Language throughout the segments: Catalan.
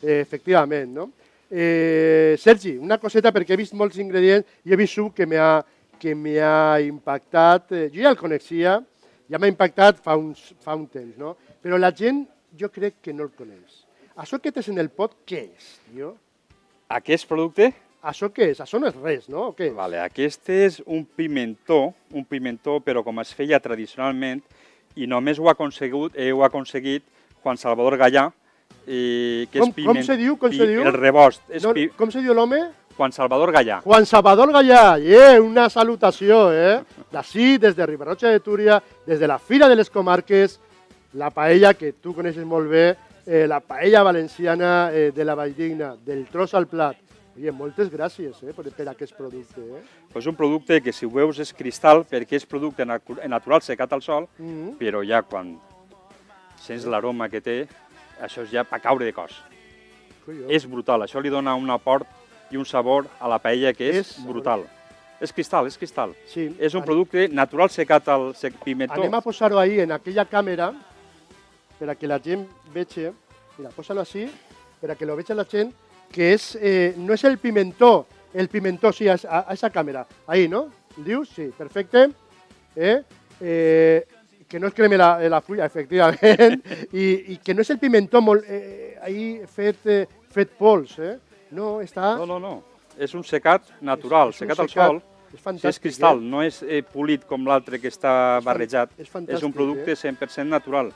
efectivament, no? Sergi, una coseta, perquè he vist molts ingredients i he vist suc que m'ha impactat. Jo ja el coneixia, ja m'ha impactat fa un temps, no? Però la gent jo crec que no el coneix. Això que tens en el pot, què és, tio? Aquest producte? Això què és? Això no és res, no? O què és? Vale, aquest és un pimentó, però com es feia tradicionalment, i només ho ha aconseguit Juan Salvador Gallà, que és Com se diu? Com se diu? El rebost. Com se diu l'home? Juan Salvador Gallà. Juan Salvador Gallà, una salutació, d'ací, des de Riba-roja de Túria, des de la Fira de les Comarques, la paella que tu coneixes molt bé, la paella valenciana de la Valldigna, del tros al plat. Oye, moltes gràcies per aquest producte. És un producte que, si ho veus, és cristal, perquè és producte natural secat al sol, però ja quan sents l'aroma que té, això és ja per caure de cos. És brutal, això li dona un aport i un sabor a la paella que és brutal. És cristal, és cristal. Sí. És un producte natural secat al pimentó. Anem a posar-ho ahí, en aquella càmera, per a que la gent vegi. Mira, posa-lo així, per a que lo vegi la gent, que no és el pimentó, sí, a esa càmera. Ahí, ¿no? ¿Dius? Sí, perfecte. Que no es creme la fulla, efectivament, i que no és el pimentó ahí fet pols, No, està... No. És un secat natural, secat al sol. És fantàstic. És cristal, no és polit com l'altre que està barrejat. És un producte 100% natural.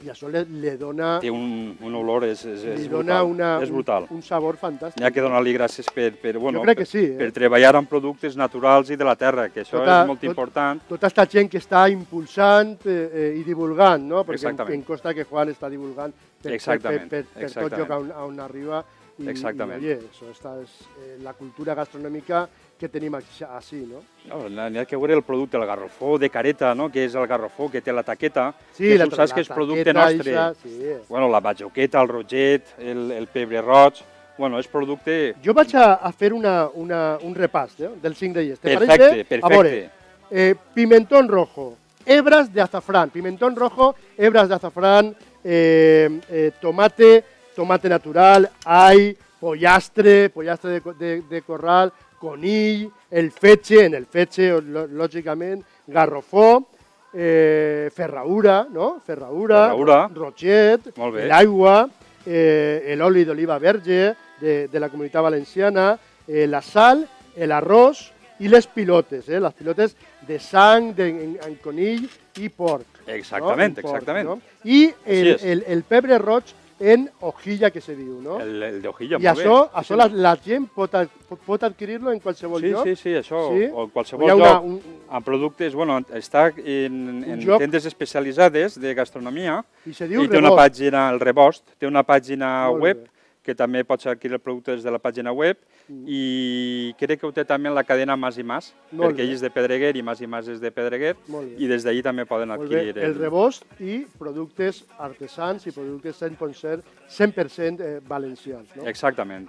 I això li dona... Té un olor, és brutal. Un sabor fantàstic. N'hi ha que donar-li gràcies Jo crec que sí. Per treballar amb productes naturals i de la terra, que això és molt important. Tota aquesta gent que està impulsant i divulgant, no? Perquè em consta que Juan està divulgant per tot lloc on arriba. Exactament. I, això és la cultura gastronòmica que tenim així, no? N'hi ha que veure el producte, el garrofó de careta, que és el garrofó que té la taqueta, que tu saps que és producte nostre. La bajoqueta, el roget, el pebre roig, és producte... Jo vaig a fer un repàs dels ingredients. Perfecte. A veure, pimentón rojo, hebras de azafrán, tomate natural, all, pollastre de corral, conill, el fetge, lògicament, garrofó, ferradura, roget, l'aigua, l'oli d'oliva verge de la Comunitat Valenciana, la sal, l'arròs i les pilotes de sang, en conill i porc. Exactament. I el pebre roig en hojilla, que se diu, no? El de hojilla, molt bé. I això la gent pot adquirir-lo en qualsevol lloc? Sí, això, o en qualsevol lloc, en productes, està en tendes especialitzades de gastronomia, i té una pàgina, el Rebost, té una pàgina web, que també pots adquirir el producte des de la pàgina web, i crec que ho té també la cadena Mas i Mas, perquè ell és de Pedreguer i Mas és de Pedreguer, i des d'allí també poden adquirir... El Rebost i productes artesans i productes 100% valencians, no? Exactament.